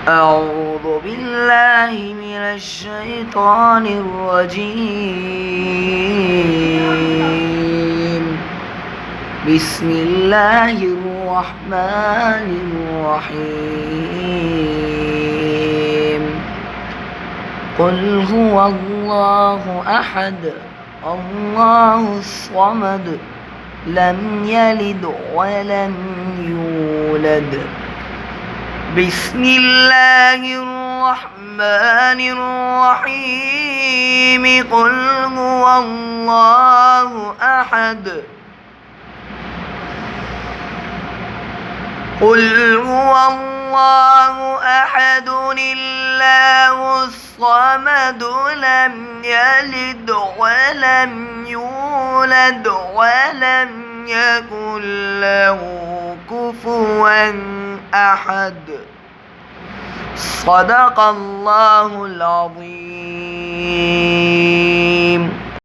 أعوذ بالله من الشيطان الرجيم. بسم الله الرحمن الرحيم. قل هو الله أحد الله الصمد لم يلد ولم يولد. بسم الله الرحمن الرحيم. قل هو الله أحد قل هو الله أحد الله الصمد لم يلد ولم يولد ولم يكن له كفوا أحد. صدق الله العظيم.